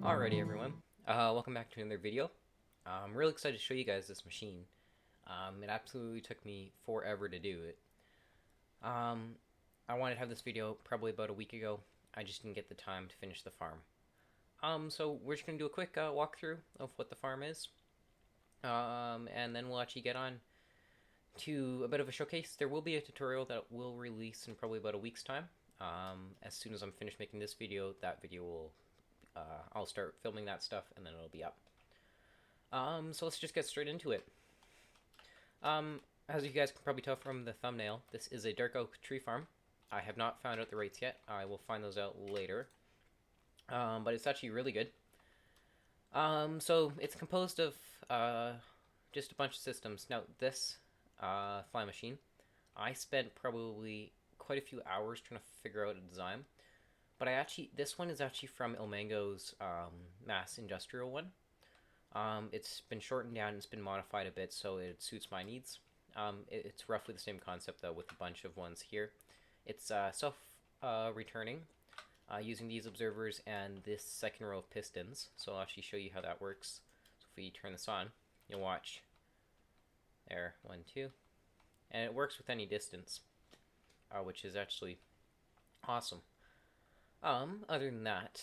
Alrighty everyone, welcome back to another video. I'm really excited to show you guys this machine. It absolutely took me forever to do it. I wanted to have this video probably about a week ago. I just didn't get the time to finish the farm. So we're just going to do a quick walkthrough of what the farm is. And then we'll actually get on to a bit of a showcase. There will be a tutorial that will release in probably about a week's time. As soon as I'm finished making this video, that video will I'll start filming that stuff and then it'll be up. So let's just get straight into it. As you guys can probably tell from the thumbnail, this is a dark oak tree farm. I have not found out the rates yet. I will find those out later. But it's actually really good. So it's composed of just a bunch of systems. Now this fly machine, I spent probably quite a few hours trying to figure out a design. But this one is actually from Ilmango's mass industrial one. It's been shortened down and it's been modified a bit so it suits my needs. It's roughly the same concept though with a bunch of ones here. It's self-returning using these observers and this second row of pistons. So I'll actually show you how that works. So if we turn this on, you'll watch. There, 1, 2. And it works with any distance, which is actually awesome. Other than that,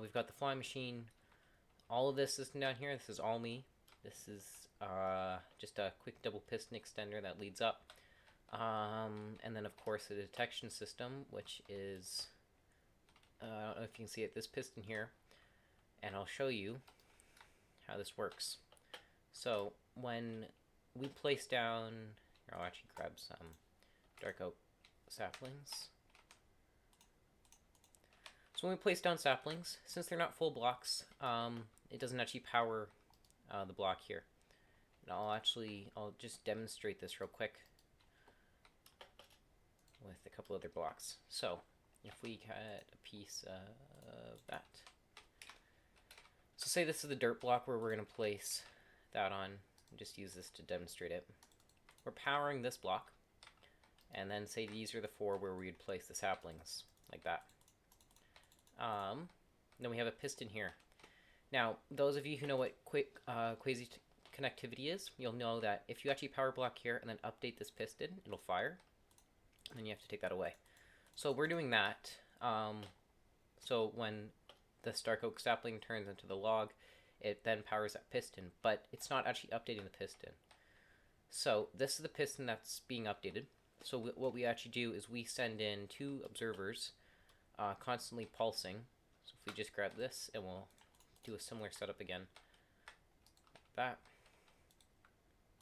we've got the fly machine. All of this system down here, this is all me. This is just a quick double piston extender that leads up. And then of course the detection system, which is, I don't know if you can see it, this piston here. And I'll show you how this works. So when we place down, I'll actually grab some dark oak saplings. So when we place down saplings, since they're not full blocks, it doesn't actually power the block here. And I'll just demonstrate this real quick with a couple other blocks. So if we cut a piece of that. So say this is the dirt block where we're going to place that on. Just use this to demonstrate it. We're powering this block. And then say these are the 4 where we'd place the saplings, like that. Then we have a piston here. Now, those of you who know what quasi connectivity is, you'll know that if you actually power block here and then update this piston, it'll fire. And then you have to take that away. So we're doing that. So when the dark oak sapling turns into the log, it then powers that piston, but it's not actually updating the piston. So this is the piston that's being updated. So what we actually do is we send in 2 observers constantly pulsing. So if we just grab this and we'll do a similar setup again. Like that.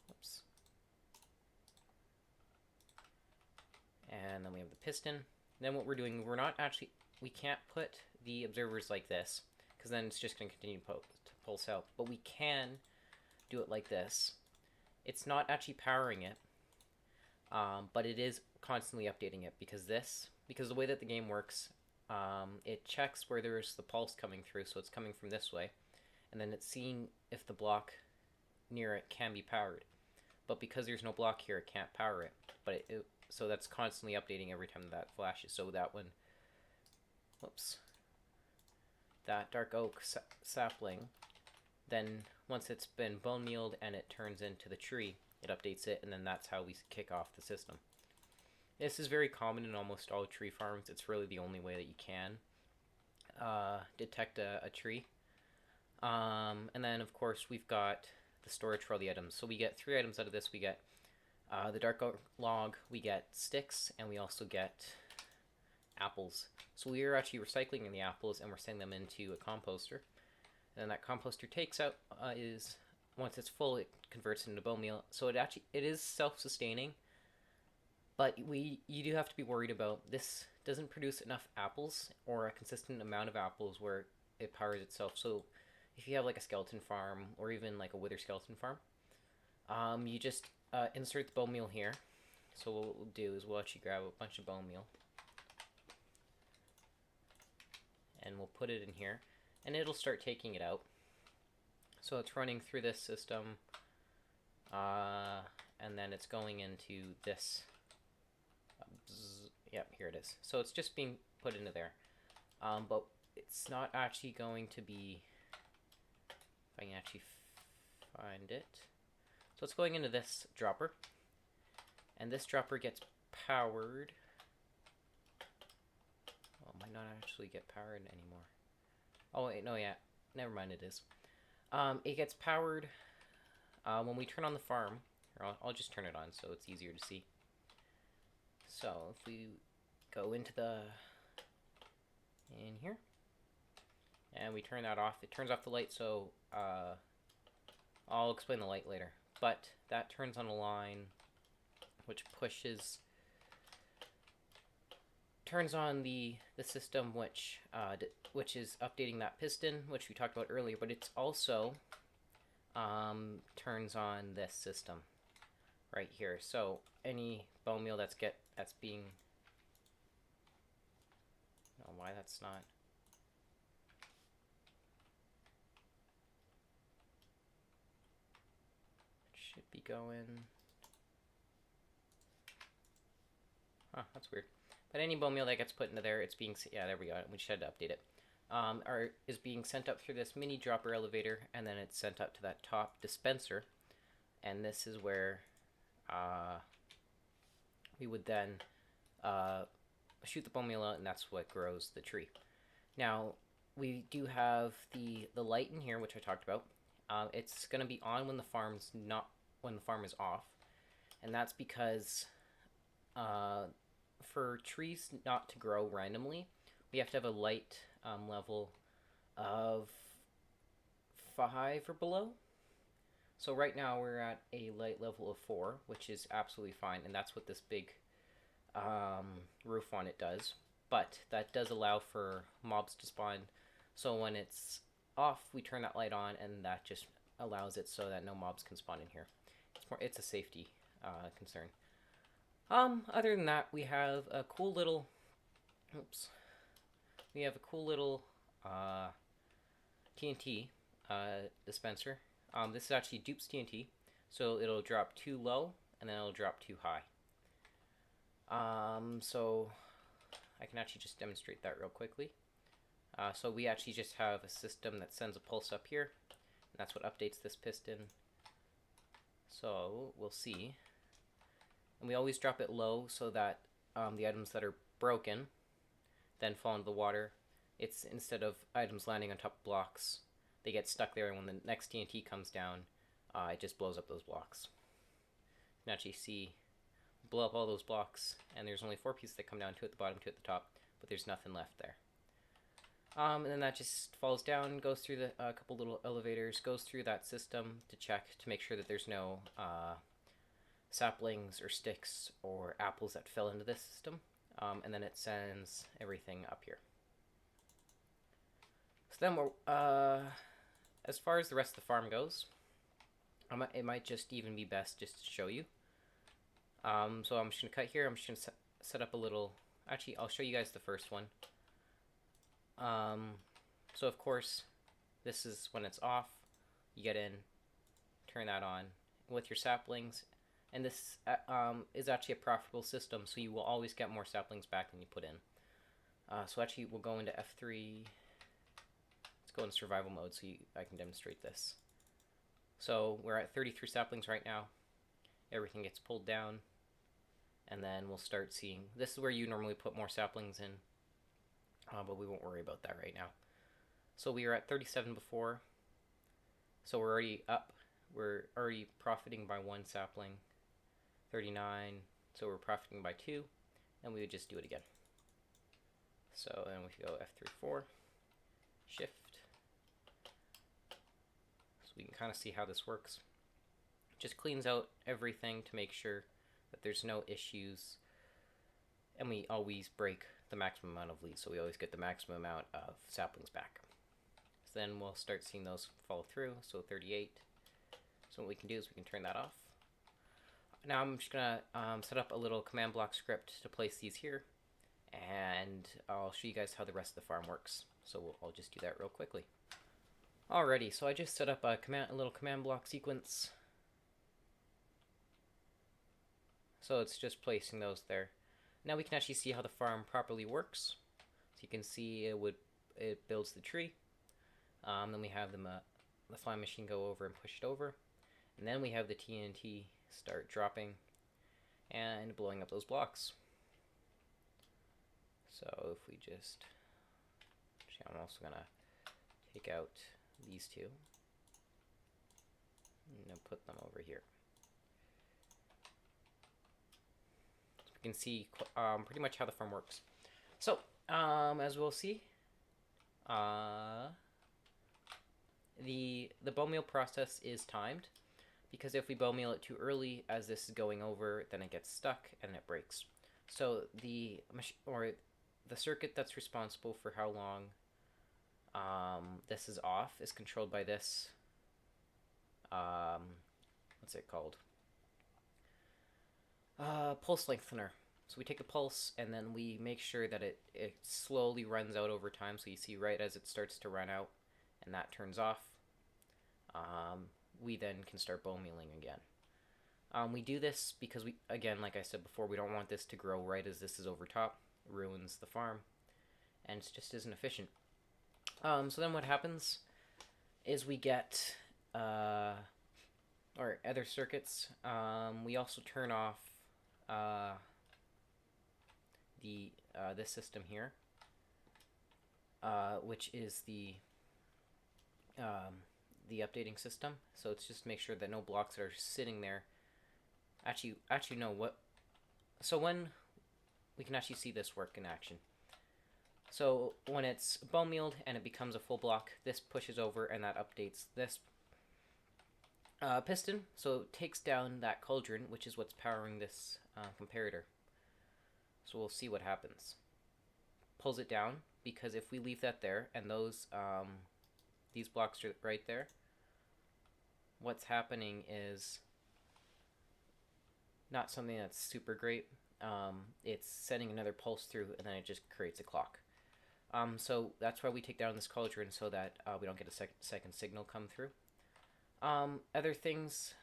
Oops. And then we have the piston. Then what we're doing, we can't put the observers like this because then it's just going to continue to pulse out. But we can do it like this. It's not actually powering it, but it is constantly updating it because the way that the game works, it checks where there's the pulse coming through, so it's coming from this way, and then it's seeing if the block near it can be powered. But because there's no block here, it can't power it. But so that's constantly updating every time that flashes. So that one, whoops, that dark oak sapling, then once it's been bone mealed and it turns into the tree, it updates it, and then that's how we kick off the system. This is very common in almost all tree farms. It's really the only way that you can detect a tree. And then, of course, we've got the storage for all the items. So we get 3 items out of this. We get the dark oak log, we get sticks, and we also get apples. So we are actually recycling the apples, and we're sending them into a composter. And then that composter takes out, once it's full, it converts into bone meal. So it is self-sustaining. But you do have to be worried about this doesn't produce enough apples or a consistent amount of apples where it powers itself. So if you have like a skeleton farm or even like a wither skeleton farm, you just insert the bone meal here. So what we'll do is we'll actually grab a bunch of bone meal and we'll put it in here and it'll start taking it out. So it's running through this system and then it's going into this. Yep, here it is. So it's just being put into there. But it's not actually going to be, if I can actually find it. So it's going into this dropper, and this dropper gets powered. Well, it might not actually get powered anymore. Oh wait, no, yeah, never mind, it is. It gets powered when we turn on the farm. Here, I'll just turn it on so it's easier to see. So if we go into in here, and we turn that off, it turns off the light, so I'll explain the light later. But that turns on a line which turns on the system which is updating that piston, which we talked about earlier, but it's also turns on this system right here. So any bone meal that's being, I don't know why that's not. It should be going. Huh, that's weird. But any bone meal that gets put into there, it's being, yeah, there we go. We just had to update it. Is being sent up through this mini dropper elevator, and then it's sent up to that top dispenser, and this is where we would then shoot the bone meal out, and that's what grows the tree. Now we do have the light in here, which I talked about. It's going to be on when the farm is off, and that's because for trees not to grow randomly, we have to have a light level of 5 or below. So right now we're at a light level of 4, which is absolutely fine, and that's what this big roof on it does. But that does allow for mobs to spawn, so when it's off, we turn that light on, and that just allows it so that no mobs can spawn in here. It's a safety concern. Other than that, we have a cool little, TNT dispenser. This is actually dupes TNT, so it'll drop too low, and then it'll drop too high. So I can actually just demonstrate that real quickly. So we actually just have a system that sends a pulse up here, and that's what updates this piston. So we'll see. And we always drop it low so that the items that are broken then fall into the water. It's, instead of items landing on top of blocks, they get stuck there, and when the next TNT comes down, it just blows up those blocks. You can actually see, blow up all those blocks, and there's only 4 pieces that come down, 2 at the bottom, 2 at the top, but there's nothing left there. And then that just falls down, goes through the couple little elevators, goes through that system to check to make sure that there's no saplings or sticks or apples that fell into this system, and then it sends everything up here. So then we're, as far as the rest of the farm goes, it might just even be best just to show you. So I'm just going to cut here. I'm just going to set up a little, actually I'll show you guys the first one. So of course, this is when it's off. You get in, turn that on with your saplings, and this is actually a profitable system, so you will always get more saplings back than you put in. So actually we'll go into F3. Let's go in survival mode so I can demonstrate this. So we're at 33 saplings right now. Everything gets pulled down, and then we'll start seeing, this is where you normally put more saplings in, but we won't worry about that right now. So we were at 37 before, so we're already up. We're already profiting by 1 sapling. 39, so we're profiting by 2, and we would just do it again. So then we go F3-4, shift, so we can kind of see how this works. Just cleans out everything to make sure that there's no issues, and we always break the maximum amount of leaves, so we always get the maximum amount of saplings back. So then we'll start seeing those follow through, so 38. So what we can do is we can turn that off. Now I'm just going to set up a little command block script to place these here, and I'll show you guys how the rest of the farm works. So I'll just do that real quickly. Alrighty, so I just set up a little command block sequence. So it's just placing those there. Now we can actually see how the farm properly works. So you can see it would it builds the tree. Then we have the flying machine go over and push it over, and then we have the TNT start dropping and blowing up those blocks. So if we just, actually I'm also gonna take out these two and put them over here. So we can see pretty much how the farm works. So as we'll see, the bone meal process is timed, because if we bone meal it too early as this is going over, then it gets stuck and it breaks. So the circuit that's responsible for how long this is off is controlled by this, what's it called? Pulse lengthener. So we take a pulse and then we make sure that it slowly runs out over time. So you see right as it starts to run out and that turns off, we then can start bone mealing again. We do this because we, again, like I said before, we don't want this to grow right as this is over top. It ruins the farm and it just isn't efficient. So then what happens is we get or other circuits. We also turn off this system here, which is the updating system. So it's just to make sure that no blocks that are sitting there actually know what. So when we can actually see this work in action. So when it's bone mealed and it becomes a full block, this pushes over and that updates this piston. So it takes down that cauldron, which is what's powering this comparator. So we'll see what happens. Pulls it down, because if we leave that there and those these blocks are right there, what's happening is not something that's super great. It's sending another pulse through and then it just creates a clock. So that's why we take down this cauldron, so that we don't get a second signal come through. Other things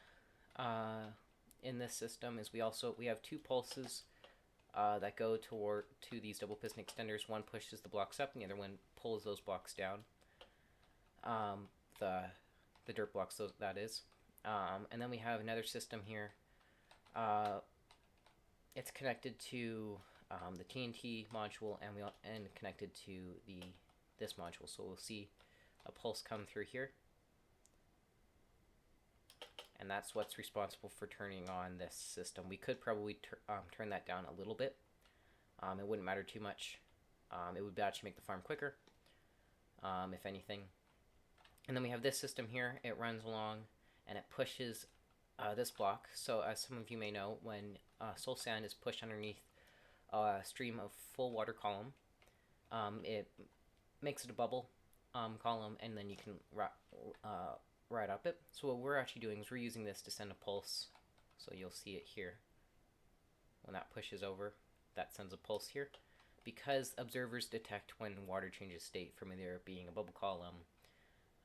in this system is we have two pulses that go to these double piston extenders. One pushes the blocks up and the other one pulls those blocks down. The dirt blocks, that is. And then we have another system here. It's connected to the TNT module and connected to this module. So we'll see a pulse come through here, and that's what's responsible for turning on this system. We could probably turn that down a little bit. It wouldn't matter too much. It would actually make the farm quicker, if anything. And then we have this system here. It runs along and it pushes this block. So as some of you may know, when soul sand is pushed underneath a stream of full water column, it makes it a bubble column, and then you can ride up it. So what we're actually doing is we're using this to send a pulse. So you'll see it here. When that pushes over, that sends a pulse here, because observers detect when water changes state from either being a bubble column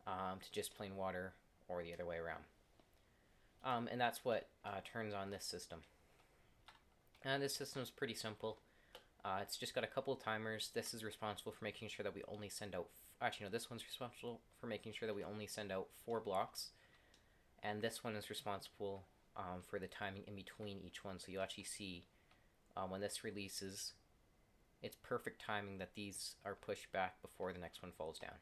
to just plain water, or the other way around. And that's what turns on this system. And this system is pretty simple. It's just got a couple of timers. This is responsible for making sure that we only send out, actually no, this one's responsible for making sure that we only send out 4 blocks. And this one is responsible for the timing in between each one. So you'll actually see when this releases, it's perfect timing that these are pushed back before the next one falls down.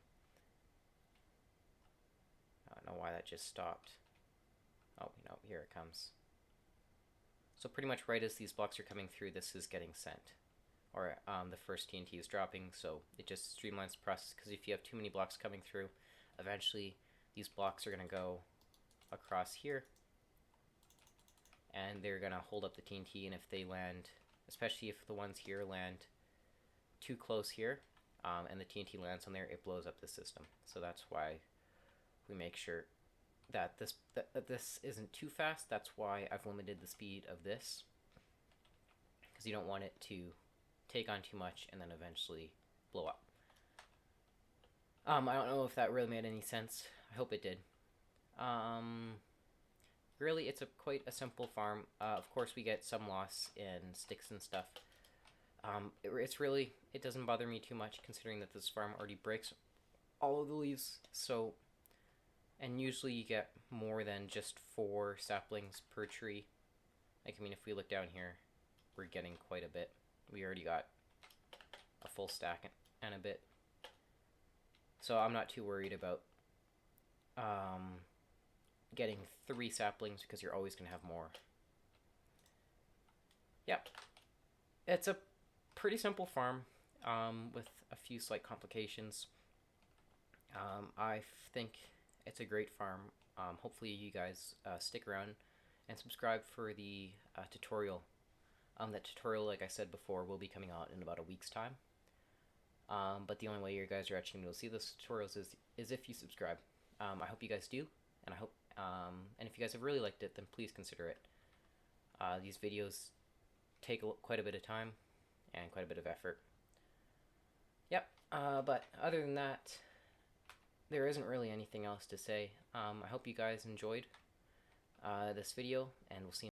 I don't know why that just stopped. Oh, no, here it comes. So pretty much right as these blocks are coming through, this is getting sent. Or the first TNT is dropping, so it just streamlines the process, because if you have too many blocks coming through, eventually these blocks are going to go across here, and they're going to hold up the TNT, and if they land, especially if the ones here land too close here, and the TNT lands on there, it blows up the system. So that's why we make sure that this isn't too fast. That's why I've limited the speed of this, because you don't want it to take on too much and then eventually blow up. I don't know if that really made any sense. I hope it did. Really, it's quite a simple farm. Of course, we get some loss in sticks and stuff. It doesn't bother me too much considering that this farm already breaks all of the leaves. So, and usually you get more than just 4 saplings per tree. Like, I mean, if we look down here, we're getting quite a bit. We already got a full stack and a bit. So I'm not too worried about getting 3 saplings because you're always going to have more. Yep. It's a pretty simple farm with a few slight complications. I think it's a great farm. Hopefully you guys stick around and subscribe for the tutorial. That tutorial, like I said before, will be coming out in about a week's time. But the only way you guys are actually going to see those tutorials is if you subscribe. I hope you guys do, and I hope, and if you guys have really liked it, then please consider it. These videos take quite a bit of time and quite a bit of effort. Yep. But other than that, there isn't really anything else to say. I hope you guys enjoyed this video, and we'll see you